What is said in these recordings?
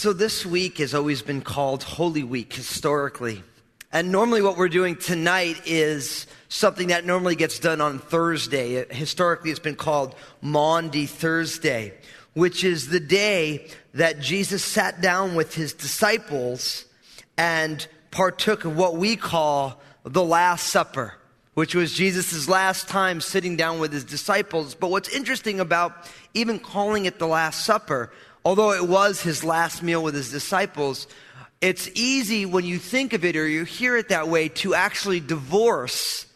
So this week has always been called Holy Week historically. And normally what we're doing tonight is something that normally gets done on Thursday. Historically, it's been called Maundy Thursday, which is the day that Jesus sat down with his disciples and partook of what we call the Last Supper, which was Jesus' last time sitting down with his disciples. But what's interesting about even calling it the Last Supper, although it was his last meal with his disciples, it's easy when you think of it or you hear it that way to actually divorce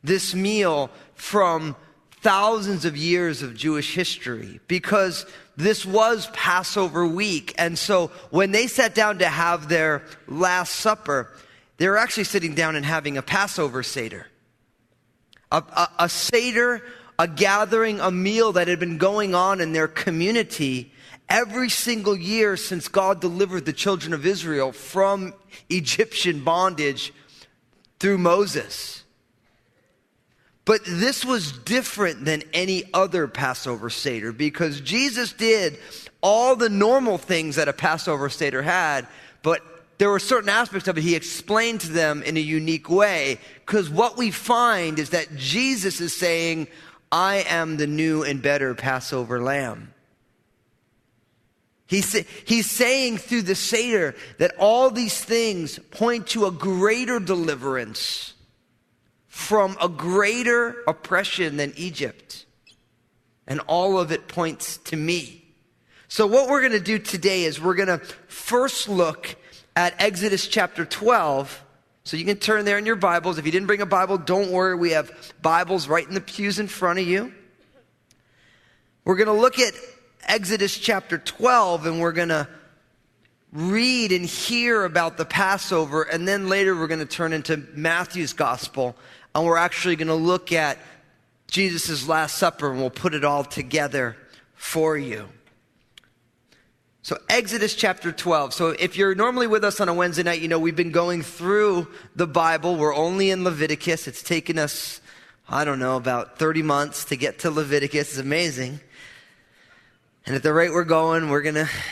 this meal from thousands of years of Jewish history, because this was Passover week. And so when they sat down to have their Last Supper, they were actually sitting down and having a Passover Seder. A Seder, a gathering, a meal that had been going on in their community every single year since God delivered the children of Israel from Egyptian bondage through Moses. But this was different than any other Passover Seder, because Jesus did all the normal things that a Passover Seder had, but there were certain aspects of it he explained to them in a unique way, because what we find is that Jesus is saying, I am the new and better Passover lamb. He's saying through the Seder that all these things point to a greater deliverance from a greater oppression than Egypt. And all of it points to me. So what we're going to do today is we're going to first look at Exodus chapter 12. So you can turn there in your Bibles. If you didn't bring a Bible, don't worry. We have Bibles right in the pews in front of you. We're going to look at Exodus chapter 12, and we're going to read and hear about the Passover, and then later we're going to turn into Matthew's gospel, and we're actually going to look at Jesus' Last Supper, and we'll put it all together for you. So Exodus chapter 12. So if you're normally with us on a Wednesday night, you know we've been going through the Bible. We're only in Leviticus. It's taken us, about 30 months to get to Leviticus. It's amazing. And at the rate we're going,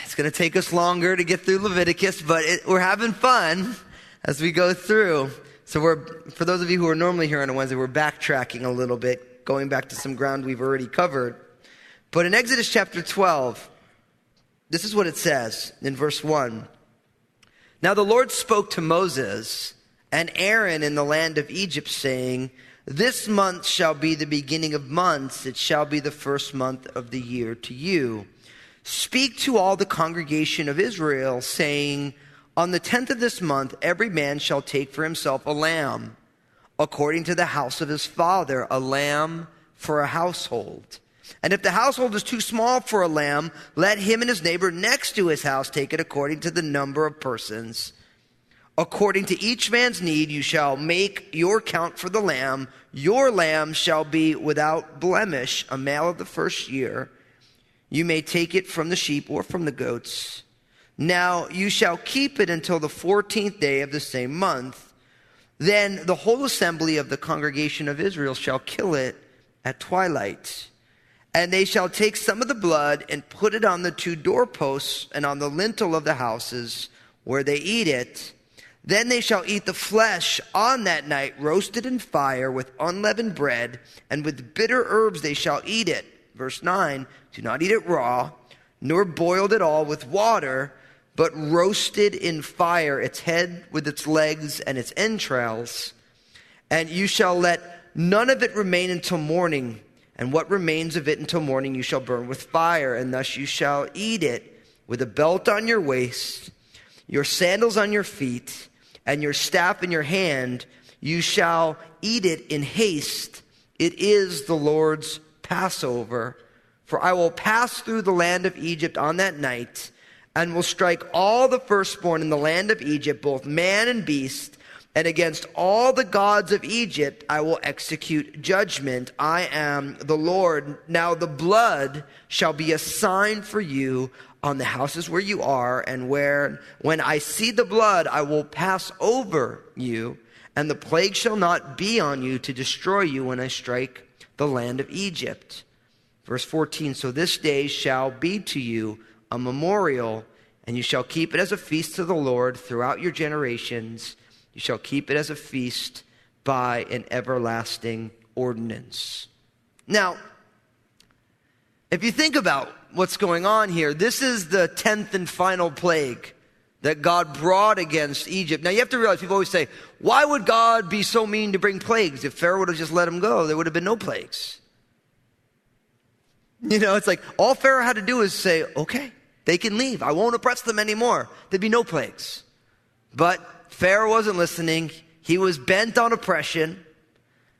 it's gonna take us longer to get through Leviticus, but we're having fun as we go through. So for those of you who are normally here on a Wednesday, we're backtracking a little bit, going back to some ground we've already covered. But in Exodus chapter 12, this is what it says in verse 1. Now the Lord spoke to Moses and Aaron in the land of Egypt, saying, this month shall be the beginning of months. It shall be the first month of the year to you. Speak to all the congregation of Israel, saying, on the 10th of this month, every man shall take for himself a lamb, according to the house of his father, a lamb for a household. And if the household is too small for a lamb, let him and his neighbor next to his house take it according to the number of persons. According to each man's need, you shall make your count for the lamb. Your lamb shall be without blemish, a male of the first year. You may take it from the sheep or from the goats. Now you shall keep it until the 14th day of the same month. Then the whole assembly of the congregation of Israel shall kill it at twilight. And they shall take some of the blood and put it on the two doorposts and on the lintel of the houses where they eat it. Then they shall eat the flesh on that night, roasted in fire with unleavened bread, and with bitter herbs they shall eat it. Verse 9, do not eat it raw, nor boiled at all with water, but roasted in fire, its head with its legs and its entrails. And you shall let none of it remain until morning, and what remains of it until morning you shall burn with fire, and thus you shall eat it with a belt on your waist, your sandals on your feet, and your staff in your hand. You shall eat it in haste. It is the Lord's Passover. For I will pass through the land of Egypt on that night, and will strike all the firstborn in the land of Egypt, both man and beast, and against all the gods of Egypt I will execute judgment. I am the Lord. Now the blood shall be a sign for you on the houses where you are, and when I see the blood, I will pass over you, and the plague shall not be on you to destroy you when I strike the land of Egypt. Verse 14, so this day shall be to you a memorial And you shall keep it as a feast to the Lord throughout your generations. You shall keep it as a feast by an everlasting ordinance. Now, if you think about what's going on here, this is the 10th and final plague that God brought against Egypt. Now, you have to realize, people always say, why would God be so mean to bring plagues? If Pharaoh would have just let him go, there would have been no plagues. You know, it's like all Pharaoh had to do is say, okay, they can leave. I won't oppress them anymore. There'd be no plagues. But Pharaoh wasn't listening. He was bent on oppression.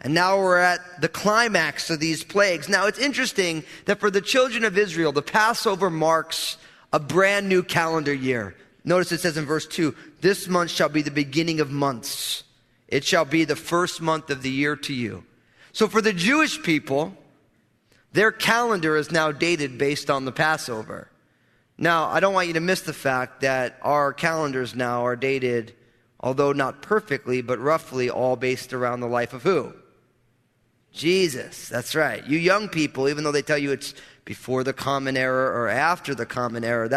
And now we're at the climax of these plagues. Now, it's interesting that for the children of Israel, the Passover marks a brand new calendar year. Notice it says in verse 2, this month shall be the beginning of months. It shall be the first month of the year to you. So for the Jewish people, their calendar is now dated based on the Passover. Now, I don't want you to miss the fact that our calendars now are dated, although not perfectly, but roughly all based around the life of who? Jesus. That's right. You young people, even though they tell you it's before the Common Era or after the Common Era,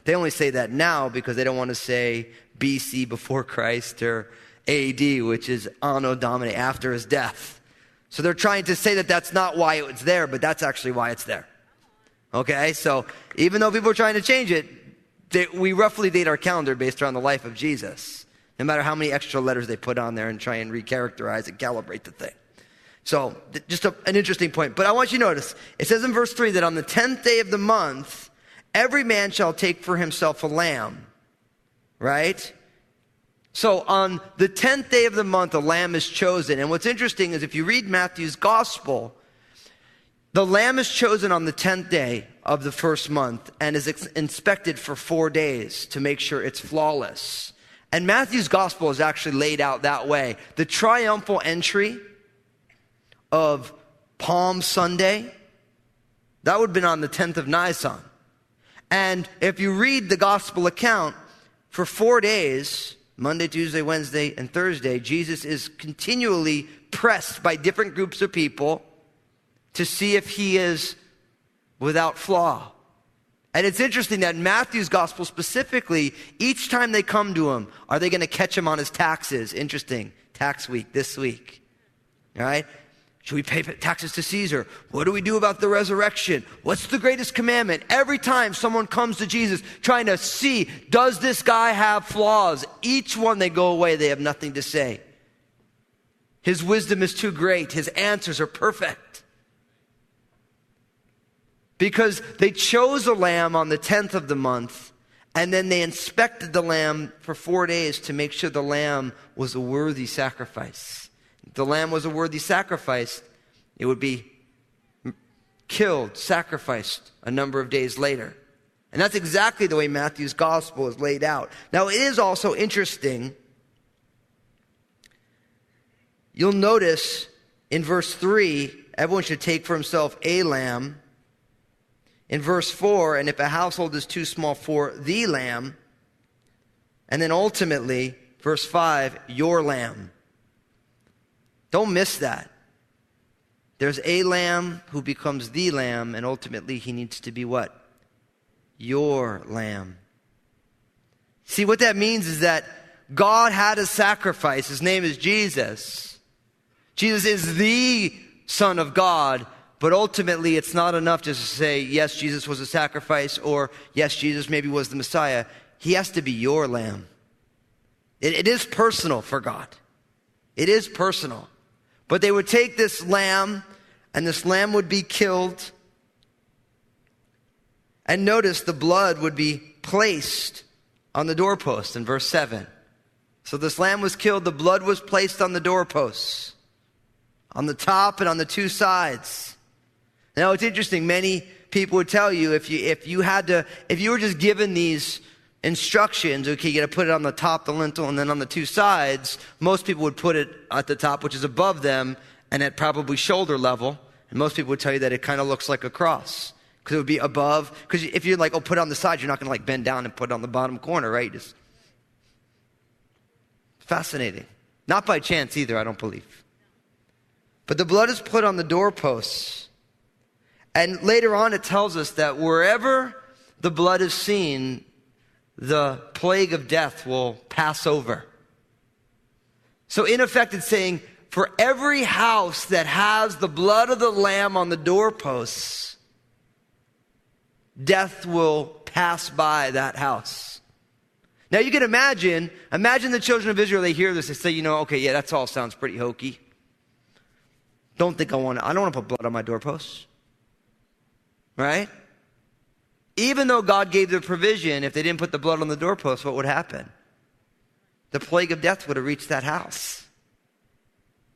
they only say that now because they don't want to say BC, before Christ, or AD, which is Anno Domini, after his death. So they're trying to say that that's not why it's there, but that's actually why it's there. Okay, so even though people are trying to change it, we roughly date our calendar based around the life of Jesus, no matter how many extra letters they put on there and try and recharacterize and calibrate the thing. So just an interesting point. But I want you to notice, it says in verse 3 that on the 10th day of the month, every man shall take for himself a lamb, right? So on the 10th day of the month, a lamb is chosen. And what's interesting is if you read Matthew's gospel, the lamb is chosen on the 10th day of the first month and is inspected for 4 days to make sure it's flawless. And Matthew's gospel is actually laid out that way. The triumphal entry of Palm Sunday, that would have been on the 10th of Nisan. And if you read the gospel account, for 4 days, Monday, Tuesday, Wednesday, and Thursday, Jesus is continually pressed by different groups of people to see if he is without flaw. And it's interesting that Matthew's gospel specifically, each time they come to him, are they going to catch him on his taxes? Interesting. Tax week, this week. All right? Should we pay taxes to Caesar? What do we do about the resurrection? What's the greatest commandment? Every time someone comes to Jesus trying to see, does this guy have flaws? Each one they go away, they have nothing to say. His wisdom is too great. His answers are perfect. Because they chose a lamb on the 10th of the month, and then they inspected the lamb for 4 days to make sure the lamb was a worthy sacrifice. If the lamb was a worthy sacrifice, it would be killed, sacrificed a number of days later. And that's exactly the way Matthew's gospel is laid out. Now, it is also interesting. You'll notice in verse 3, everyone should take for himself a lamb. In verse 4, and if a household is too small for the lamb. And then ultimately, verse 5, your lamb. Don't miss that. There's a lamb who becomes the lamb, and ultimately he needs to be what? Your lamb. See, what that means is that God had a sacrifice. His name is Jesus. Jesus is the Son of God, but ultimately it's not enough just to say, yes, Jesus was a sacrifice, or yes, Jesus maybe was the Messiah. He has to be your lamb. It is personal for God. It is personal. But they would take this lamb, and this lamb would be killed. And notice the blood would be placed on the doorpost in verse 7. So this lamb was killed, the blood was placed on the doorposts, on the top and on the two sides. Now it's interesting, many people would tell you if you were just given these instructions, okay, you got to put it on the top, the lintel, and then on the two sides, most people would put it at the top, which is above them, and at probably shoulder level. And most people would tell you that it kind of looks like a cross, because it would be above. Because if you're like, put it on the side, you're not going to bend down and put it on the bottom corner, right? Just fascinating. Not by chance either, I don't believe. But the blood is put on the doorposts. And later on it tells us that wherever the blood is seen, the plague of death will pass over. So in effect, it's saying, for every house that has the blood of the Lamb on the doorposts, death will pass by that house. Now you can imagine the children of Israel, they hear this, they say, okay, yeah, that all sounds pretty hokey. I don't want to put blood on my doorposts. Right? Even though God gave the provision, if they didn't put the blood on the doorpost, what would happen? The plague of death would have reached that house.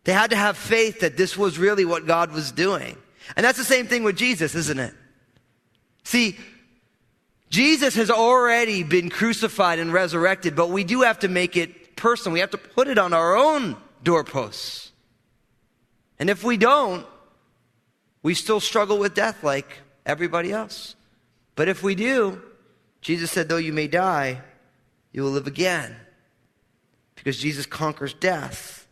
They had to have faith that this was really what God was doing. And that's the same thing with Jesus, isn't it? See, Jesus has already been crucified and resurrected, but we do have to make it personal. We have to put it on our own doorposts. And if we don't, we still struggle with death like everybody else. But if we do, Jesus said, though you may die, you will live again. Because Jesus conquers death.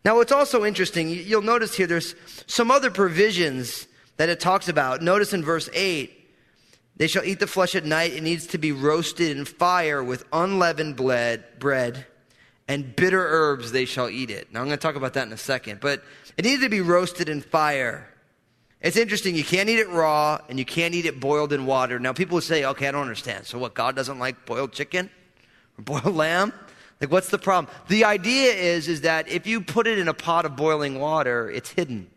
Now, what's also interesting, you'll notice here there's some other provisions that it talks about. Notice in verse 8, they shall eat the flesh at night. It needs to be roasted in fire with unleavened bread, and bitter herbs they shall eat it. Now, I'm going to talk about that in a second. But it needs to be roasted in fire. It's interesting. You can't eat it raw, and you can't eat it boiled in water. Now, people would say, okay, I don't understand. So what, God doesn't like boiled chicken or boiled lamb? Like, what's the problem? The idea is that if you put it in a pot of boiling water, it's hidden.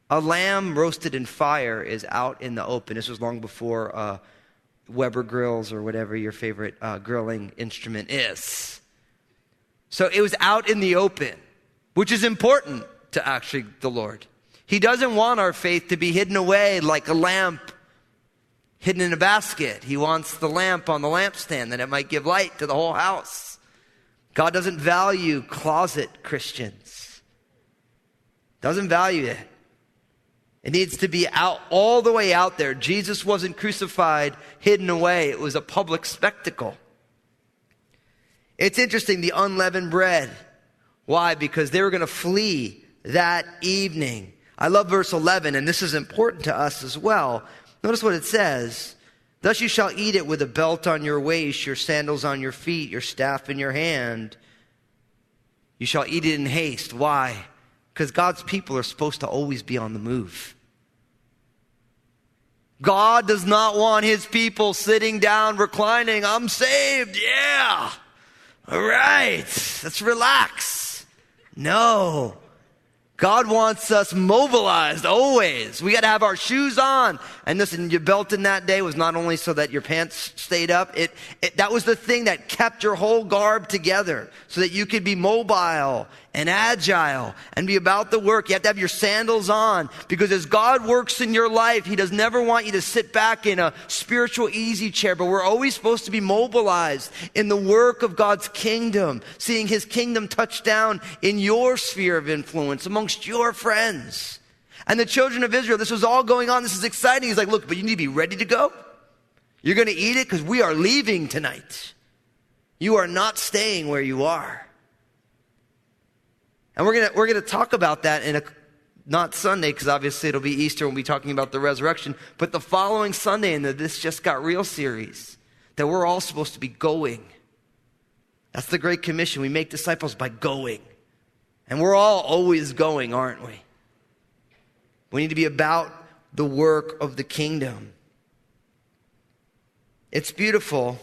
A lamb roasted in fire is out in the open. This was long before Weber grills or whatever your favorite grilling instrument is. So it was out in the open, which is important to actually the Lord. He doesn't want our faith to be hidden away like a lamp hidden in a basket. He wants the lamp on the lampstand that it might give light to the whole house. God doesn't value closet Christians. Doesn't value it. It needs to be out, all the way out there. Jesus wasn't crucified, hidden away. It was a public spectacle. It's interesting, the unleavened bread. Why? Because they were going to flee that evening. I love verse 11, and this is important to us as well. Notice what it says. Thus you shall eat it with a belt on your waist, your sandals on your feet, your staff in your hand. You shall eat it in haste. Why? Because God's people are supposed to always be on the move. God does not want his people sitting down, reclining. I'm saved. Yeah. All right. Let's relax. No. God wants us mobilized always. We got to have our shoes on. And listen, your belt in that day was not only so that your pants stayed up. That was the thing that kept your whole garb together so that you could be mobile and agile and be about the work. You have to have your sandals on because as God works in your life, he does never want you to sit back in a spiritual easy chair, but we're always supposed to be mobilized in the work of God's kingdom, seeing his kingdom touch down in your sphere of influence amongst your friends. And the children of Israel, this was all going on. This is exciting. He's like, look, but you need to be ready to go. You're going to eat it because we are leaving tonight. You are not staying where you are. And we're gonna talk about that in not Sunday, because obviously it'll be Easter. We'll be talking about the resurrection. But the following Sunday in the This Just Got Real series, that we're all supposed to be going. That's the Great Commission. We make disciples by going. And we're all always going, aren't we? We need to be about the work of the kingdom. It's beautiful.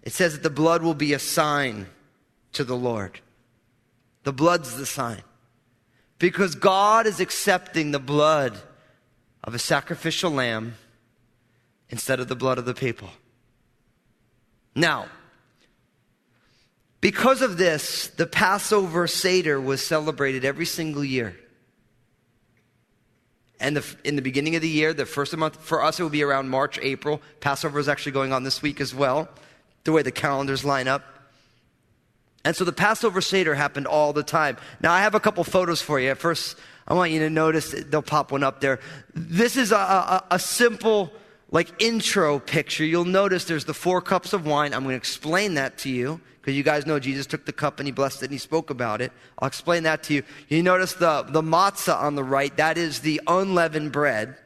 It says that the blood will be a sign to the Lord. The blood's the sign. Because God is accepting the blood of a sacrificial lamb instead of the blood of the people. Now, because of this, the Passover Seder was celebrated every single year. And in the beginning of the year, the first of the month, for us it would be around March, April. Passover is actually going on this week as well, the way the calendars line up. And so the Passover Seder happened all the time. Now, I have a couple photos for you. First, I want you to notice, they'll pop one up there. This is a simple, intro picture. You'll notice there's the 4 cups of wine. I'm going to explain that to you, because you guys know Jesus took the cup and he blessed it and he spoke about it. I'll explain that to you. You notice the matzah on the right. That is the unleavened bread.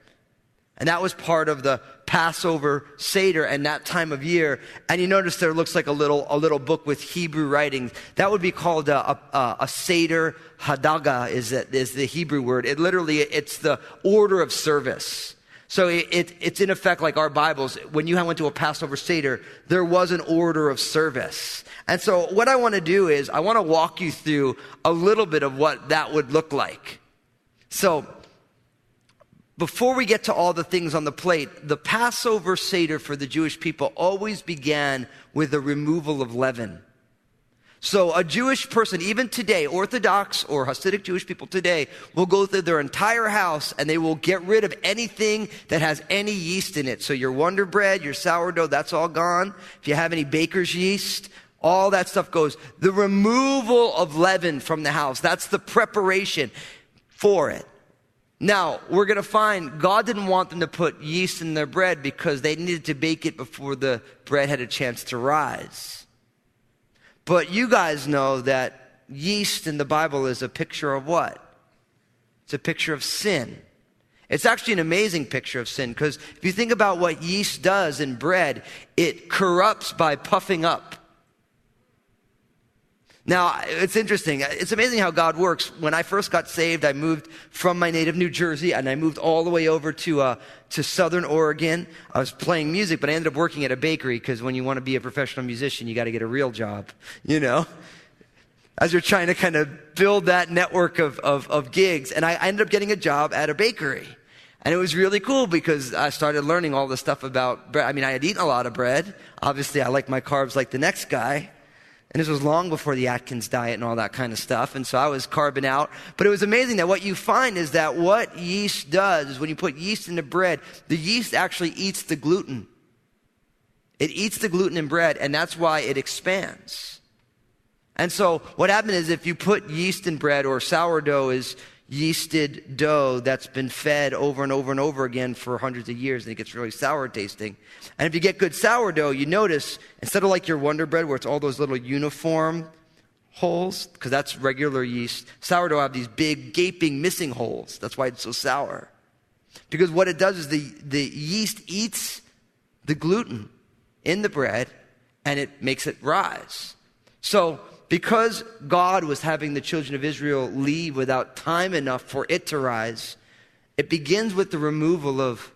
And that was part of the Passover Seder and that time of year. And you notice there looks like a little book with Hebrew writings. That would be called a Seder Hadaga is the Hebrew word. It's the order of service. So it's in effect like our Bibles. When you went to a Passover Seder, there was an order of service. And so what I want to do is I want to walk you through a little bit of what that would look like. So before we get to all the things on the plate, the Passover Seder for the Jewish people always began with the removal of leaven. So a Jewish person, even today, Orthodox or Hasidic Jewish people today, will go through their entire house and they will get rid of anything that has any yeast in it. So your Wonder Bread, your sourdough, that's all gone. If you have any baker's yeast, all that stuff goes. The removal of leaven from the house, that's the preparation for it. Now, we're going to find God didn't want them to put yeast in their bread because they needed to bake it before the bread had a chance to rise. But you guys know that yeast in the Bible is a picture of what? It's a picture of sin. It's actually an amazing picture of sin because if you think about what yeast does in bread, it corrupts by puffing up. Now, it's interesting. It's amazing how God works. When I first got saved, I moved from my native New Jersey, and I moved all the way over to Southern Oregon. I was playing music, but I ended up working at a bakery because when you want to be a professional musician, you got to get a real job, you know, as you're trying to kind of build that network of gigs. And I ended up getting a job at a bakery. And it was really cool because I started learning all the stuff about bread. I mean, I had eaten a lot of bread. Obviously, I like my carbs like the next guy. And this was long before the Atkins diet and all that kind of stuff. And so I was carbing out. But it was amazing that what you find is that what yeast does is when you put yeast into bread, the yeast actually eats the gluten. It eats the gluten in bread, and that's why it expands. And so what happened is if you put yeast in bread, or sourdough is yeasted dough that's been fed over and over and over again for hundreds of years, and it gets really sour tasting. And if you get good sourdough, you notice, instead of like your Wonder Bread where it's all those little uniform holes, because that's regular yeast, sourdough have these big gaping missing holes. That's why it's so sour. Because what it does is the yeast eats the gluten in the bread and it makes it rise. So because God was having the children of Israel leave without time enough for it to rise, it begins with the removal of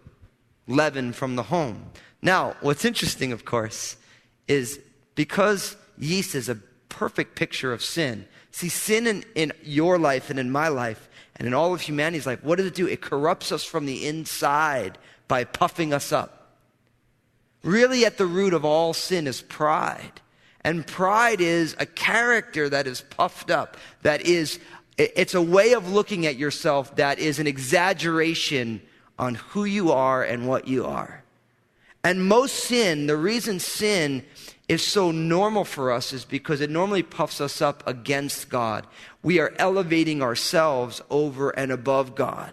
leaven from the home. Now, what's interesting, of course, is because yeast is a perfect picture of sin. See, sin in your life and in my life and in all of humanity's life, what does it do? It corrupts us from the inside by puffing us up. Really, at the root of all sin is pride. And pride is a character that is puffed up, it's a way of looking at yourself that is an exaggeration on who you are and what you are. And most sin, the reason sin is so normal for us is because it normally puffs us up against God. We are elevating ourselves over and above God.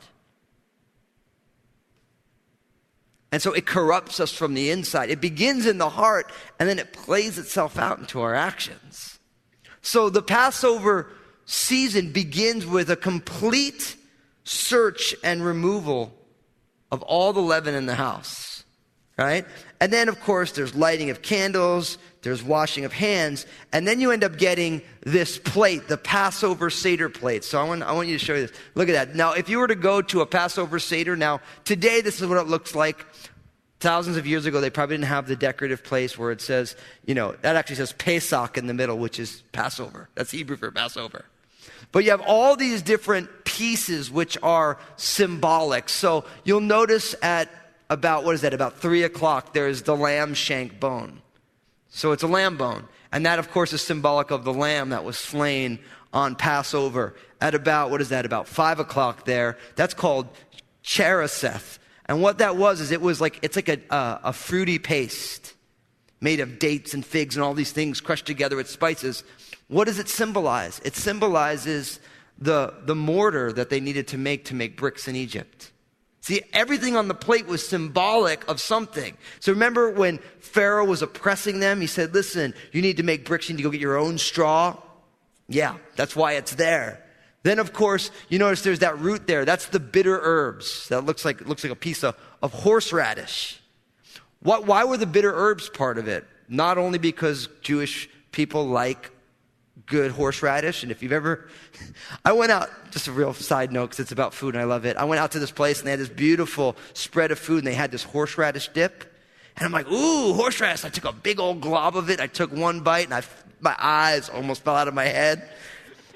And so it corrupts us from the inside. It begins in the heart, and then it plays itself out into our actions. So the Passover season begins with a complete search and removal of all the leaven in the house, right? And then, of course, there's lighting of candles, there's washing of hands, and then you end up getting this plate, the Passover Seder plate. So I want you to show you this. Look at that. Now, if you were to go to a Passover Seder, now, today this is what it looks like. Thousands of years ago, they probably didn't have the decorative place where it says, that actually says Pesach in the middle, which is Passover. That's Hebrew for Passover. But you have all these different pieces which are symbolic. So you'll notice at about 3 o'clock, there's the lamb shank bone. So it's a lamb bone. And that, of course, is symbolic of the lamb that was slain on Passover. At about 5 o'clock there, that's called chariseth. And what that was is it's like a fruity paste made of dates and figs and all these things crushed together with spices. What does it symbolize? It symbolizes the mortar that they needed to make bricks in Egypt. See, everything on the plate was symbolic of something. So remember when Pharaoh was oppressing them, he said, listen, you need to make bricks, you need to go get your own straw. Yeah, that's why it's there. Then, of course, you notice there's that root there. That's the bitter herbs. That looks like a piece of horseradish. Why were the bitter herbs part of it? Not only because Jewish people like good horseradish, and if you've ever, I went out, just a real side note because it's about food and I love it. I went out to this place and they had this beautiful spread of food and they had this horseradish dip. And I'm like, ooh, horseradish. I took a big old glob of it. I took one bite and my eyes almost fell out of my head.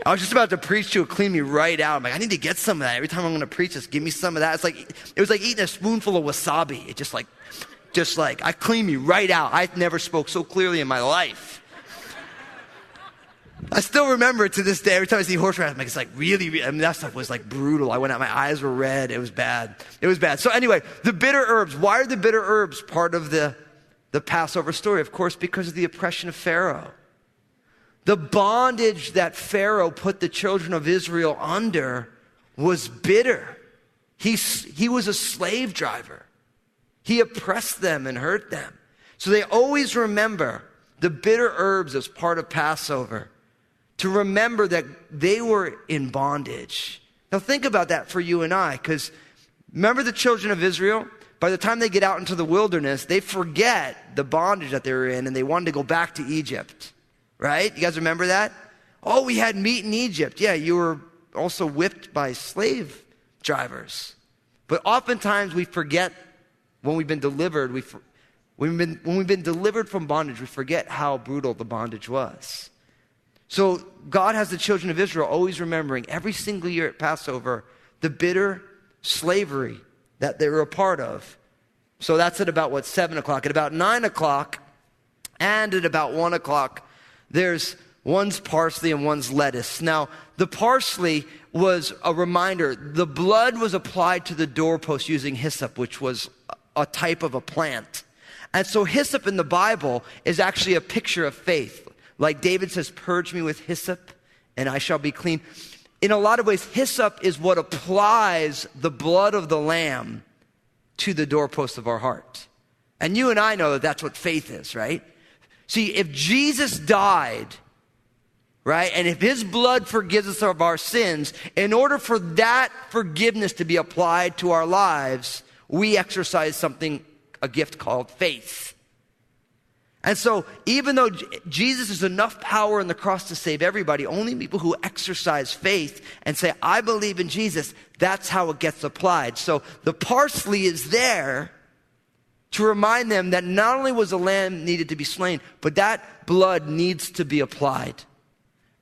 I was just about to preach to it, clean me right out. I'm like, I need to get some of that. Every time I'm going to preach, just give me some of that. It was like eating a spoonful of wasabi. It just like, I clean me right out. I never spoke so clearly in my life. I still remember it to this day. Every time I see horseradish, I'm like, it's like really, I mean, that stuff was like brutal. I went out, my eyes were red. It was bad. It was bad. So anyway, the bitter herbs. Why are the bitter herbs part of the Passover story? Of course, because of the oppression of Pharaoh. The bondage that Pharaoh put the children of Israel under was bitter. He was a slave driver. He oppressed them and hurt them. So they always remember the bitter herbs as part of Passover, to remember that they were in bondage. Now think about that for you and I, because remember the children of Israel? By the time they get out into the wilderness, they forget the bondage that they were in and they wanted to go back to Egypt. Right? You guys remember that? Oh, we had meat in Egypt. Yeah, you were also whipped by slave drivers. But oftentimes we forget when we've been delivered, when we've been delivered from bondage, we forget how brutal the bondage was. So God has the children of Israel always remembering every single year at Passover the bitter slavery that they were a part of. So that's at about 7 o'clock. At about 9 o'clock and at about 1 o'clock, one's parsley and one's lettuce. Now, the parsley was a reminder. The blood was applied to the doorpost using hyssop, which was a type of a plant. And so hyssop in the Bible is actually a picture of faith. Like David says, purge me with hyssop and I shall be clean. In a lot of ways, hyssop is what applies the blood of the lamb to the doorpost of our heart. And you and I know that that's what faith is, right? See, if Jesus died, right, and if his blood forgives us of our sins, in order for that forgiveness to be applied to our lives, we exercise a gift called faith. And so even though Jesus is enough power on the cross to save everybody, only people who exercise faith and say, I believe in Jesus, that's how it gets applied. So the parsley is there to remind them that not only was the lamb needed to be slain, but that blood needs to be applied.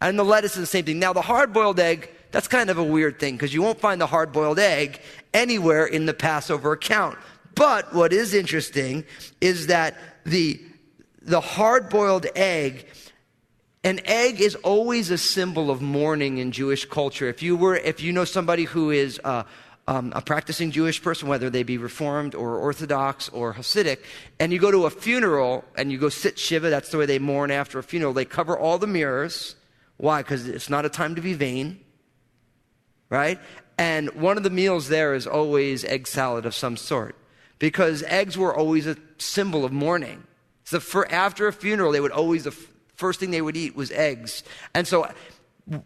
And the lettuce is the same thing. Now, the hard-boiled egg, that's kind of a weird thing because you won't find the hard-boiled egg anywhere in the Passover account. But what is interesting is that the hard-boiled egg, an egg is always a symbol of mourning in Jewish culture. If you know somebody who is a practicing Jewish person, whether they be Reformed or Orthodox or Hasidic, and you go to a funeral and you go sit Shiva, that's the way they mourn after a funeral. They cover all the mirrors. Why? Because it's not a time to be vain, right? And one of the meals there is always egg salad of some sort, because eggs were always a symbol of mourning. So after a funeral, the first thing they would eat was eggs. And so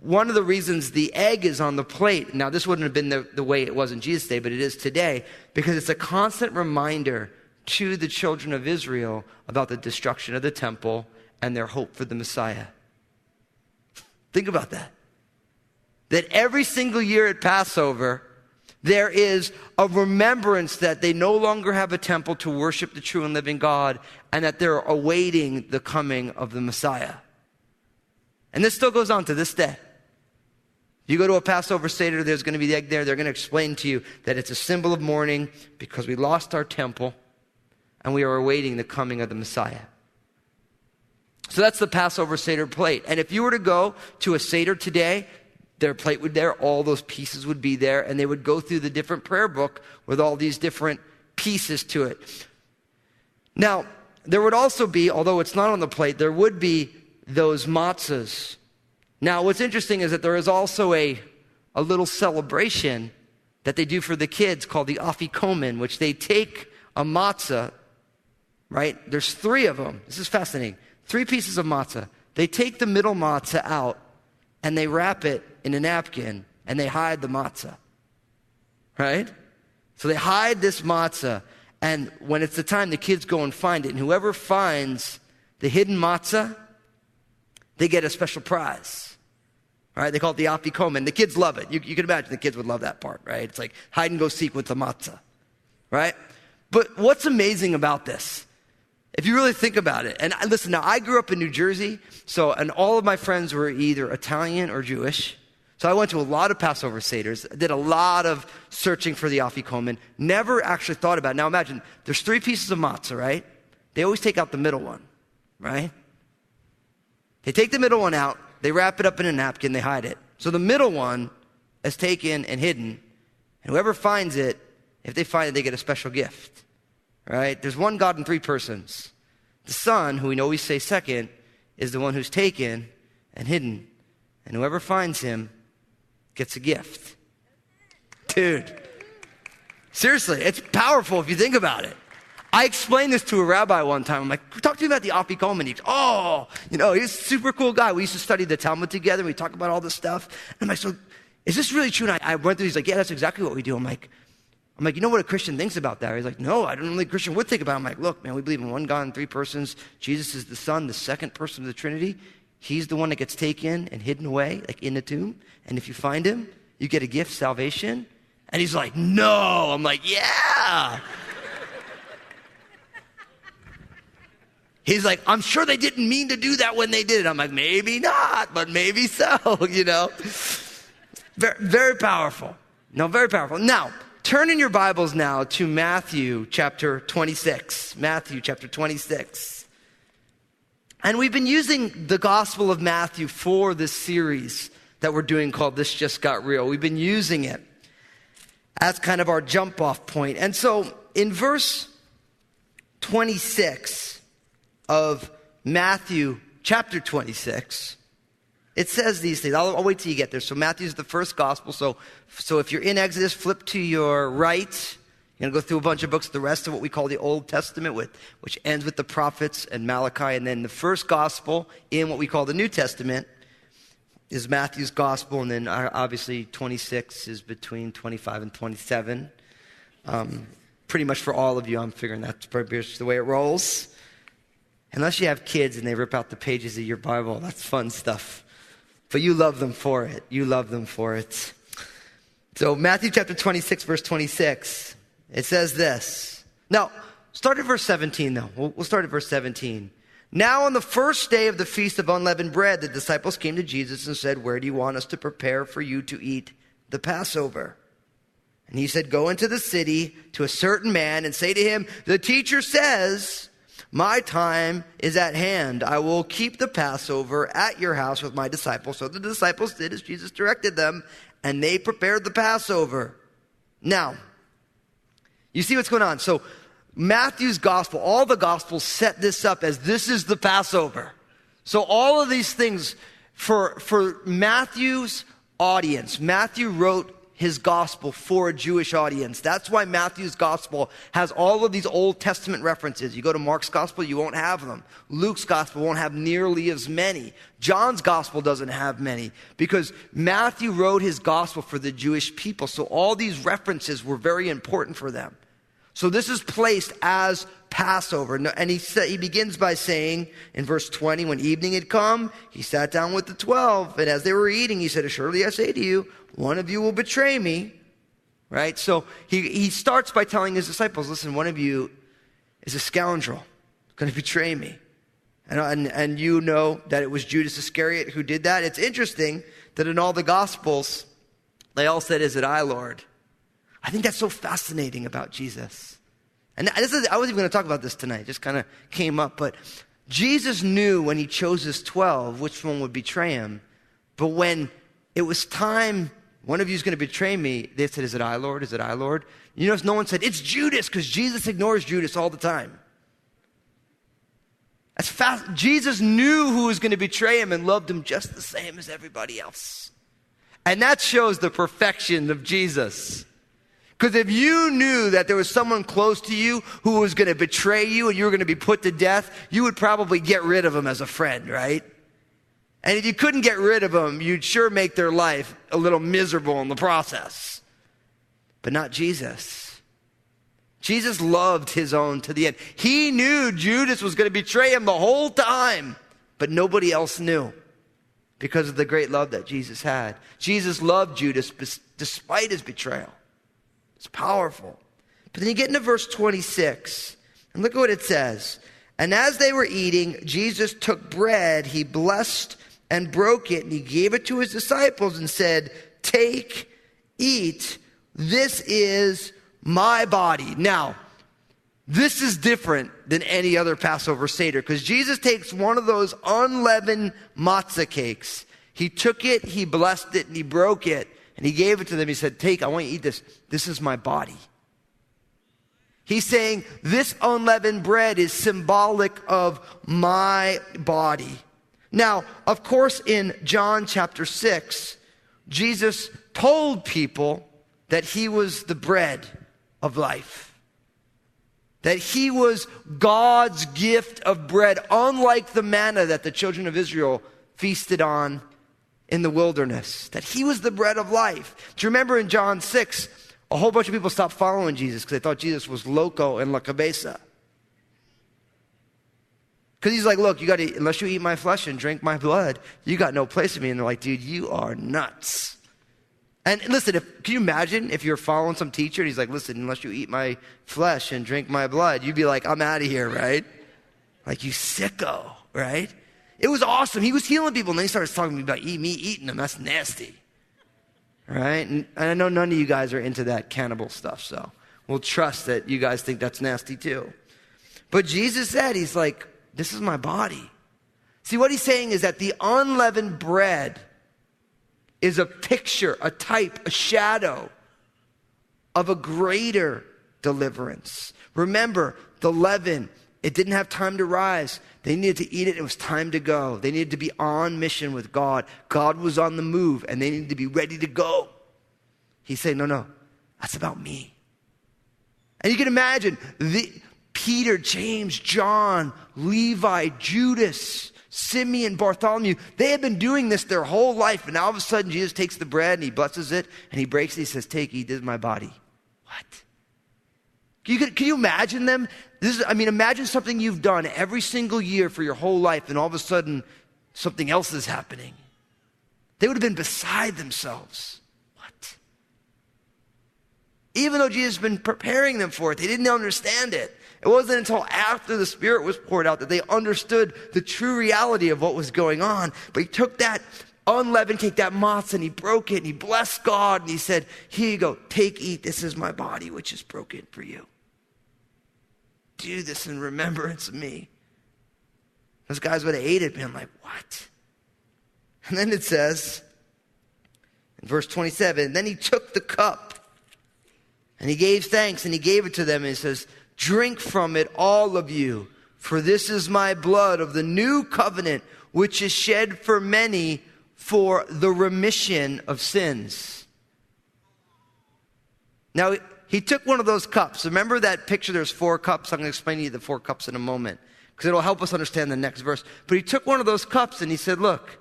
one of the reasons the egg is on the plate, now this wouldn't have been the way it was in Jesus' day, but it is today, because it's a constant reminder to the children of Israel about the destruction of the temple and their hope for the Messiah. Think about that. That every single year at Passover, there is a remembrance that they no longer have a temple to worship the true and living God, and that they're awaiting the coming of the Messiah. And this still goes on to this day. You go to a Passover Seder, there's going to be the egg there. They're going to explain to you that it's a symbol of mourning because we lost our temple and we are awaiting the coming of the Messiah. So that's the Passover Seder plate. And if you were to go to a Seder today, their plate would be there, all those pieces would be there, and they would go through the different prayer book with all these different pieces to it. Now, there would also be, although it's not on the plate, there would be those matzahs. Now, what's interesting is that there is also a little celebration that they do for the kids called the Afikomen, which they take a matzah, right? There's 3 of them. This is fascinating. 3 pieces of matzah. They take the middle matzah out and they wrap it in a napkin and they hide the matzah, right? So they hide this matzah, and when it's the time, the kids go and find it, and whoever finds the hidden matzah, they get a special prize. All right, they call it the Afikomen. The kids love it. You can imagine the kids would love that part, right? It's like hide and go seek with the matzah, right? But what's amazing about this, if you really think about it, and listen, now I grew up in New Jersey, and all of my friends were either Italian or Jewish. So I went to a lot of Passover Seders, did a lot of searching for the Afikomen, never actually thought about it. Now imagine, there's 3 pieces of matzah, right? They always take out the middle one, right? They take the middle one out, they wrap it up in a napkin, they hide it. So the middle one is taken and hidden, and whoever finds it, if they find it, they get a special gift, right? There's one God in 3 persons. The Son, who we know we say second, is the one who's taken and hidden, and whoever finds him gets a gift. Dude, seriously, it's powerful if you think about it. I explained this to a rabbi one time. I'm like, talk to me about the Afikomen. He goes, he's a super cool guy. We used to study the Talmud together. We talk about all this stuff. And I'm like, so is this really true? And I went through, he's like, yeah, that's exactly what we do. I'm like, you know what a Christian thinks about that? He's like, no, I don't think a Christian would think about it. I'm like, look, man, we believe in one God in 3 persons. Jesus is the Son, the second person of the Trinity. He's the one that gets taken and hidden away, like in the tomb. And if you find him, you get a gift, salvation. And he's like, no. I'm like, yeah. He's like, I'm sure they didn't mean to do that when they did it. I'm like, maybe not, but maybe so, Very, very powerful. No, very powerful. Now, turn in your Bibles now to Matthew chapter 26. Matthew chapter 26. And we've been using the Gospel of Matthew for this series that we're doing called This Just Got Real. We've been using it as kind of our jump off point. And so in verse 26 of Matthew chapter 26, it says these things. I'll wait till you get there. So Matthew's the first gospel. So if you're in Exodus, flip to your right. You're going to go through a bunch of books, the rest of what we call the Old Testament, which ends with the prophets and Malachi. And then the first gospel in what we call the New Testament is Matthew's gospel. And then obviously 26 is between 25 and 27. Pretty much for all of you, I'm figuring that's probably the way it rolls. Unless you have kids and they rip out the pages of your Bible, that's fun stuff. But you love them for it. You love them for it. So Matthew chapter 26, verse 26, it says this. Now, start at verse 17 though. We'll start at verse 17. Now on the first day of the Feast of Unleavened Bread, the disciples came to Jesus and said, where do you want us to prepare for you to eat the Passover? And he said, go into the city to a certain man and say to him, the teacher says, my time is at hand. I will keep the Passover at your house with my disciples. So the disciples did as Jesus directed them, and they prepared the Passover. Now, you see what's going on. So Matthew's gospel, all the gospels set this up as this is the Passover. So all of these things for Matthew's audience, Matthew wrote his gospel for a Jewish audience. That's why Matthew's gospel has all of these Old Testament references. You go to Mark's gospel, you won't have them. Luke's gospel won't have nearly as many. John's gospel doesn't have many because Matthew wrote his gospel for the Jewish people. So all these references were very important for them. So this is placed as Passover. And he begins by saying in verse 20, when evening had come, he sat down with the 12. And as they were eating, he said, surely I say to you, one of you will betray me, right? So he starts by telling his disciples, listen, one of you is a scoundrel, going to betray me. And you know that it was Judas Iscariot who did that. It's interesting that in all the Gospels, they all said, is it I, Lord? I think that's so fascinating about Jesus. And I wasn't even going to talk about this tonight. It just kind of came up. But Jesus knew when he chose his 12, which one would betray him. But when it was time, one of you is going to betray me, they said, is it I, Lord? Is it I, Lord? You notice no one said, it's Judas, because Jesus ignores Judas all the time. That's fast. Jesus knew who was going to betray him and loved him just the same as everybody else. And that shows the perfection of Jesus. Because if you knew that there was someone close to you who was going to betray you and you were going to be put to death, you would probably get rid of him as a friend, right? And if you couldn't get rid of them, you'd sure make their life a little miserable in the process. But not Jesus. Jesus loved his own to the end. He knew Judas was going to betray him the whole time, but nobody else knew because of the great love that Jesus had. Jesus loved Judas despite his betrayal. It's powerful. But then you get into verse 26, and look at what it says. And as they were eating, Jesus took bread, he blessed and broke it, and he gave it to his disciples and said, "Take, eat, this is my body." Now, this is different than any other Passover Seder because Jesus takes one of those unleavened matzah cakes. He took it, he blessed it, and he broke it, and he gave it to them. He said, "Take, I want you to eat this. This is my body." He's saying this unleavened bread is symbolic of my body. Now, of course, in John chapter 6, Jesus told people that he was the bread of life. That he was God's gift of bread, unlike the manna that the children of Israel feasted on in the wilderness. That he was the bread of life. Do you remember in John 6, a whole bunch of people stopped following Jesus because they thought Jesus was loco and la cabeza. Because he's like, look, unless you eat my flesh and drink my blood, you got no place in me. And they're like, dude, you are nuts. And listen, can you imagine if you're following some teacher and he's like, listen, unless you eat my flesh and drink my blood, you'd be like, I'm out of here, right? Like, you sicko, right? It was awesome. He was healing people, and then he started talking to me about me eating them. That's nasty, right? And I know none of you guys are into that cannibal stuff, so we'll trust that you guys think that's nasty too. But Jesus said, he's like, this is my body. See, what he's saying is that the unleavened bread is a picture, a type, a shadow of a greater deliverance. Remember, the leaven, it didn't have time to rise. They needed to eat it. It was time to go. They needed to be on mission with God. God was on the move, and they needed to be ready to go. He's saying, no, that's about me. And you can imagine Peter, James, John, Levi, Judas, Simeon, Bartholomew, they had been doing this their whole life. And now all of a sudden, Jesus takes the bread and he blesses it and he breaks it. He says, take, eat, this is my body. What? Can you imagine them? Imagine something you've done every single year for your whole life and all of a sudden something else is happening. They would have been beside themselves. What? Even though Jesus had been preparing them for it, they didn't understand it. It wasn't until after the Spirit was poured out that they understood the true reality of what was going on. But he took that unleavened cake, that matzah, and he broke it, and he blessed God, and he said, here you go, take, eat, this is my body, which is broken for you. Do this in remembrance of me. Those guys would have ate it, being like, what? And then it says, in verse 27, then he took the cup, and he gave thanks, and he gave it to them, and he says, drink from it, all of you, for this is my blood of the new covenant, which is shed for many for the remission of sins. Now, he took one of those cups. Remember that picture? There's 4 cups. I'm going to explain to you the 4 cups in a moment because it'll help us understand the next verse. But he took one of those cups and he said, look,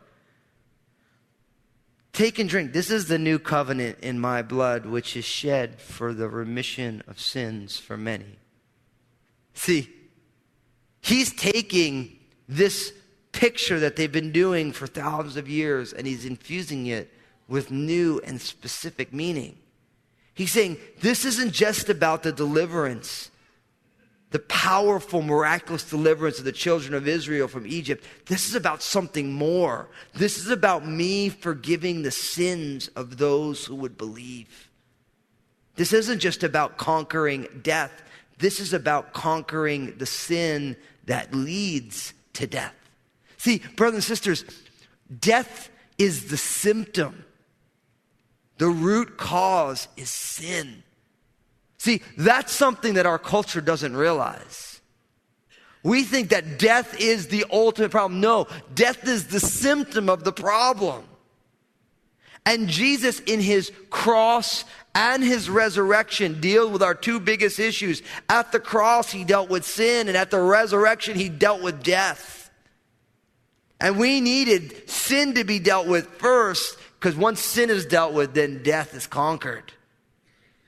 take and drink. This is the new covenant in my blood, which is shed for the remission of sins for many. See, he's taking this picture that they've been doing for thousands of years and he's infusing it with new and specific meaning. He's saying this isn't just about the deliverance, the powerful, miraculous deliverance of the children of Israel from Egypt. This is about something more. This is about me forgiving the sins of those who would believe. This isn't just about conquering death. This is about conquering the sin that leads to death. See, brothers and sisters, death is the symptom. The root cause is sin. See, that's something that our culture doesn't realize. We think that death is the ultimate problem. No, death is the symptom of the problem. And Jesus, in his cross and his resurrection, deal with our 2 biggest issues. At the cross, he dealt with sin, and at the resurrection, he dealt with death. And we needed sin to be dealt with first, because once sin is dealt with, then death is conquered.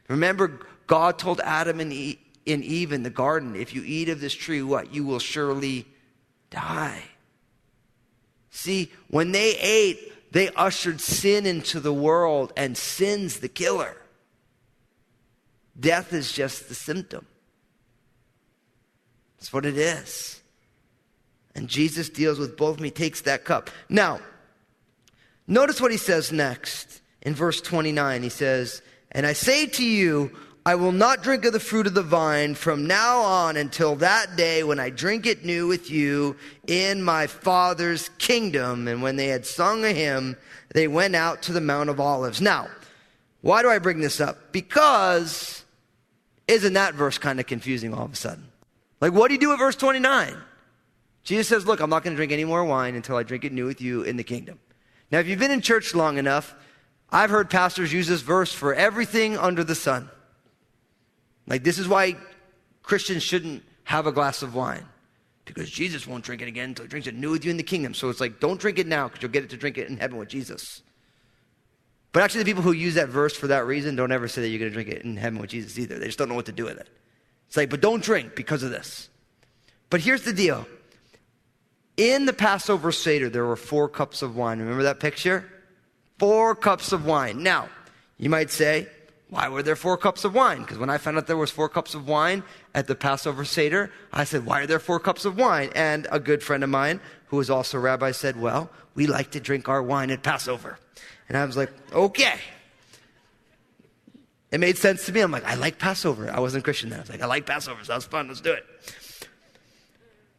Remember, God told Adam and Eve in the garden, if you eat of this tree, what? You will surely die. See, when they ate, they ushered sin into the world, and sin's the killer. Death is just the symptom. That's what it is. And Jesus deals with both of them. He takes that cup. Now, notice what he says next. In verse 29, he says, and I say to you, I will not drink of the fruit of the vine from now on until that day when I drink it new with you in my Father's kingdom. And when they had sung a hymn, they went out to the Mount of Olives. Now, why do I bring this up? Because isn't that verse kind of confusing all of a sudden? Like, what do you do with verse 29? Jesus says, look, I'm not going to drink any more wine until I drink it new with you in the kingdom. Now, if you've been in church long enough, I've heard pastors use this verse for everything under the sun. Like, this is why Christians shouldn't have a glass of wine, because Jesus won't drink it again until he drinks it new with you in the kingdom. So it's like, don't drink it now, because you'll get it to drink it in heaven with Jesus. But actually, the people who use that verse for that reason don't ever say that you're going to drink it in heaven with Jesus either. They just don't know what to do with it. It's like, but don't drink because of this. But here's the deal. In the Passover Seder, there were 4 cups of wine. Remember that picture? 4 cups of wine. Now, you might say, why were there 4 cups of wine? Because when I found out there was 4 cups of wine at the Passover Seder, I said, why are there 4 cups of wine? And a good friend of mine, who was also a rabbi, said, well, we like to drink our wine at Passover. And I was like, okay. It made sense to me. I'm like, I like Passover. I wasn't Christian then. I was like, I like Passover. Sounds fun. Let's do it.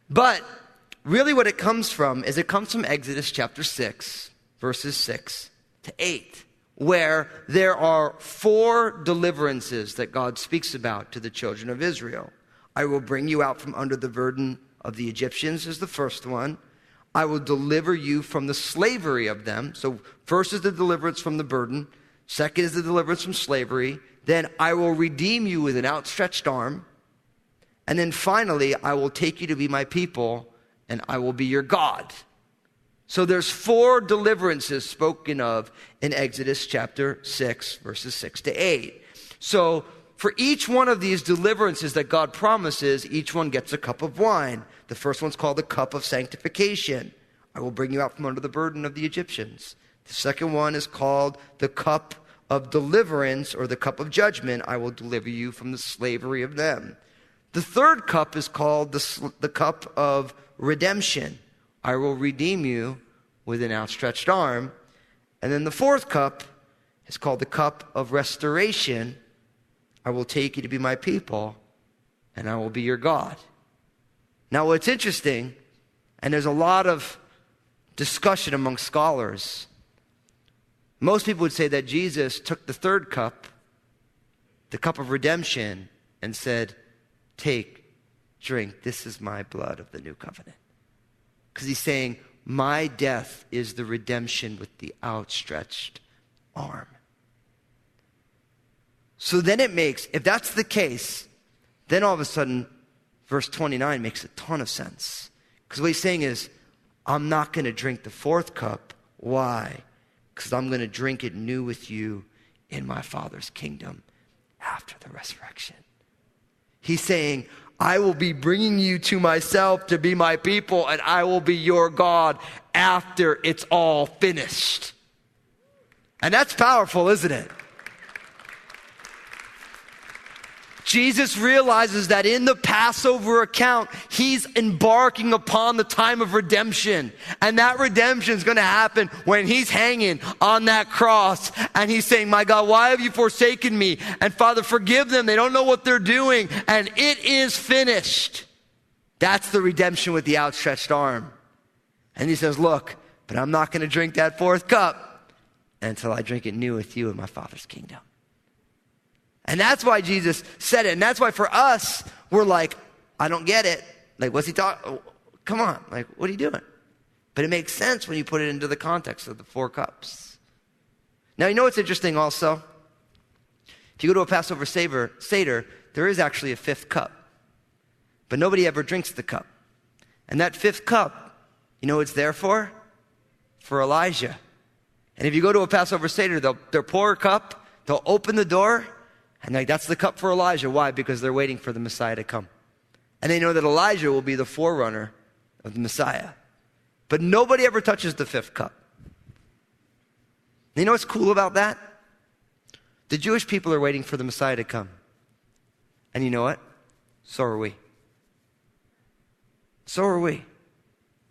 But really what it comes from is it comes from Exodus chapter 6, verses 6 to 8, where there are 4 deliverances that God speaks about to the children of Israel. I will bring you out from under the burden of the Egyptians is the first one. I will deliver you from the slavery of them. So first is the deliverance from the burden. Second is the deliverance from slavery. Then I will redeem you with an outstretched arm. And then finally, I will take you to be my people, and I will be your God. So there's 4 deliverances spoken of in Exodus chapter 6, verses 6 to 8. So for each one of these deliverances that God promises, each one gets a cup of wine. The first one's called the cup of sanctification. I will bring you out from under the burden of the Egyptians. The second one is called the cup of deliverance, or the cup of judgment. I will deliver you from the slavery of them. The third cup is called the cup of redemption. I will redeem you with an outstretched arm. And then the fourth cup is called the cup of restoration. I will take you to be my people, and I will be your God. Now, what's interesting, and there's a lot of discussion among scholars, most people would say that Jesus took the third cup, the cup of redemption, and said, take, drink, this is my blood of the new covenant. Because he's saying, my death is the redemption with the outstretched arm. So then it makes, if that's the case, then all of a sudden, verse 29 makes a ton of sense. Because what he's saying is, I'm not going to drink the fourth cup. Why? Because I'm going to drink it new with you in my Father's kingdom after the resurrection. He's saying, I will be bringing you to myself to be my people, and I will be your God after it's all finished. And that's powerful, isn't it? Jesus realizes that in the Passover account, he's embarking upon the time of redemption. And that redemption is going to happen when he's hanging on that cross. And he's saying, my God, why have you forsaken me? And Father, forgive them. They don't know what they're doing. And it is finished. That's the redemption with the outstretched arm. And he says, look, but I'm not going to drink that fourth cup until I drink it new with you in my Father's kingdom. And that's why Jesus said it. And that's why for us, we're like, I don't get it. Like, what's he talking? Oh, come on. Like, what are you doing? But it makes sense when you put it into the context of the 4 cups. Now, you know what's interesting also? If you go to a Passover Seder, there is actually a 5th cup. But nobody ever drinks the cup. And that 5th cup You know what it's there for? For Elijah. And if you go to a Passover Seder, they'll pour a cup, they'll open the door, and that's the cup for Elijah. Why? Because they're waiting for the Messiah to come. And they know that Elijah will be the forerunner of the Messiah. But nobody ever touches the fifth cup. You know what's cool about that? The Jewish people are waiting for the Messiah to come. And you know what? So are we. So are we.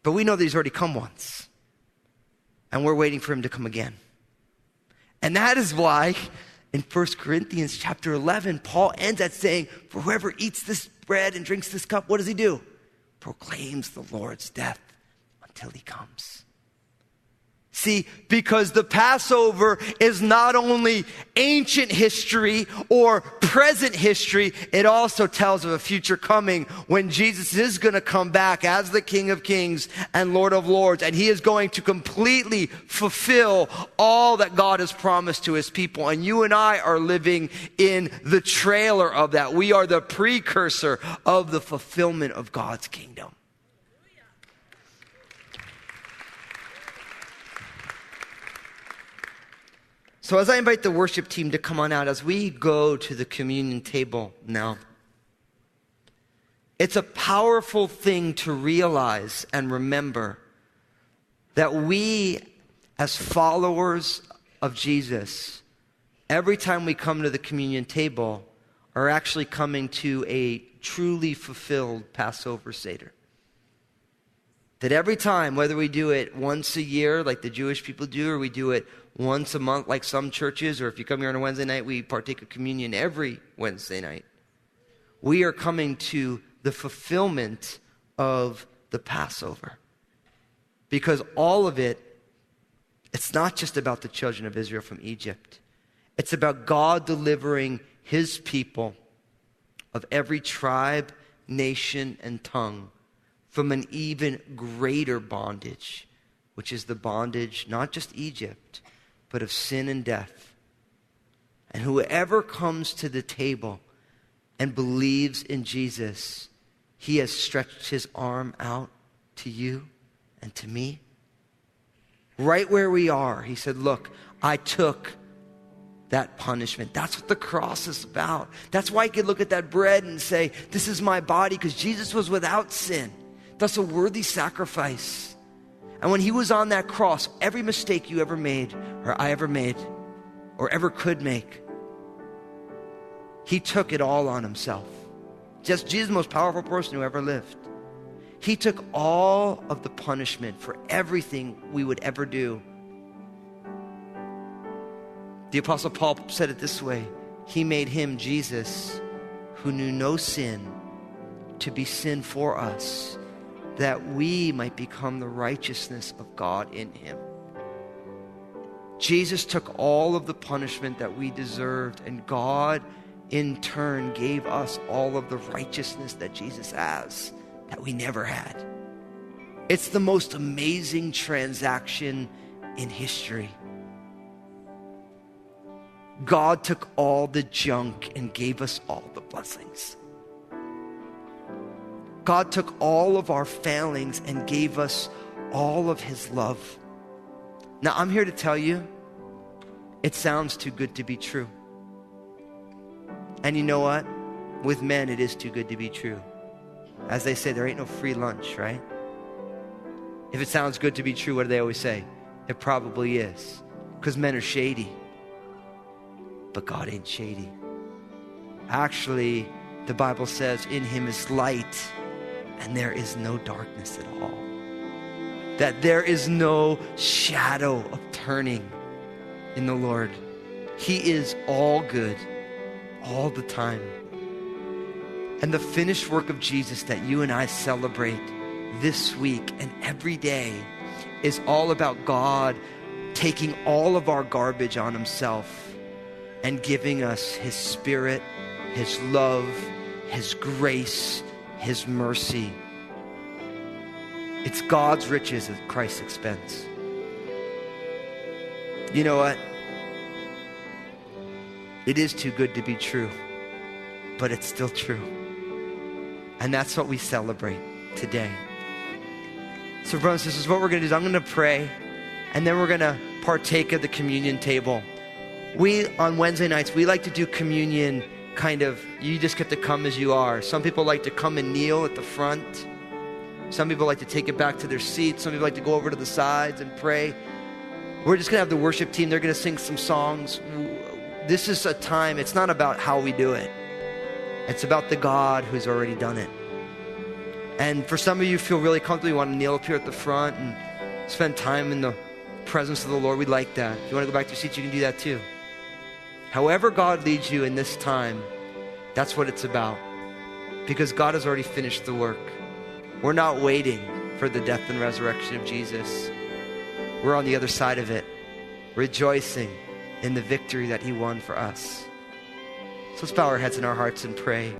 But we know that he's already come once. And we're waiting for him to come again. And that is why in 1 Corinthians chapter 11, Paul ends at saying, for whoever eats this bread and drinks this cup, what does he do? Proclaims the Lord's death until he comes. See, because the Passover is not only ancient history or present history, it also tells of a future coming when Jesus is going to come back as the King of Kings and Lord of Lords. And he is going to completely fulfill all that God has promised to his people. And you and I are living in the trailer of that. We are the precursor of the fulfillment of God's kingdom. So as I invite the worship team to come on out, as we go to the communion table now, it's a powerful thing to realize and remember that we, as followers of Jesus, every time we come to the communion table, are actually coming to a truly fulfilled Passover Seder. That every time, whether we do it once a year like the Jewish people do, or we do it once a month like some churches, or if you come here on a Wednesday night, we partake of communion every Wednesday night. We are coming to the fulfillment of the Passover. Because all of it, it's not just about the children of Israel from Egypt. It's about God delivering his people of every tribe, nation, and tongue from an even greater bondage, which is the bondage, not just Egypt, but of sin and death. And whoever comes to the table and believes in Jesus, he has stretched his arm out to you and to me. Right where we are, he said, look, I took that punishment. That's what the cross is about. That's why you could look at that bread and say, this is my body, because Jesus was without sin. That's a worthy sacrifice. And when he was on that cross, every mistake you ever made, or I ever made, or ever could make, he took it all on himself. Just Jesus, the most powerful person who ever lived. He took all of the punishment for everything we would ever do. The Apostle Paul said it this way: he made him, Jesus, who knew no sin, to be sin for us, that we might become the righteousness of God in him. Jesus took all of the punishment that we deserved, and God in turn gave us all of the righteousness that Jesus has, that we never had. It's the most amazing transaction in history. God took all the junk and gave us all the blessings. God took all of our failings and gave us all of his love. Now, I'm here to tell you, it sounds too good to be true. And you know what? With men, it is too good to be true. As they say, there ain't no free lunch, right? If it sounds good to be true, what do they always say? It probably is. Because men are shady. But God ain't shady. Actually, the Bible says, in him is light, and there is no darkness at all. That there is no shadow of turning in the Lord. He is all good, all the time. And the finished work of Jesus that you and I celebrate this week and every day is all about God taking all of our garbage on himself and giving us his Spirit, his love, his grace, his mercy. It's God's riches at Christ's expense. You know what? It is too good to be true, but it's still true. And that's what we celebrate today. So brothers and sisters, what we're going to do is I'm going to pray, and then we're going to partake of the communion table. On Wednesday nights, we like to do communion kind of, you just get to come as you are. Some people like to come and kneel at the front. Some people like to take it back to their seats. Some people like to go over to the sides and pray. We're just going to have the worship team. They're going to sing some songs. This is a time, it's not about how we do it. It's about the God who's already done it. And for some of you feel really comfortable, you want to kneel up here at the front and spend time in the presence of the Lord, we'd like that. If you want to go back to your seats, you can do that too. However God leads you in this time, that's what it's about. Because God has already finished the work. We're not waiting for the death and resurrection of Jesus. We're on the other side of it, rejoicing in the victory that he won for us. So let's bow our heads and our hearts and pray.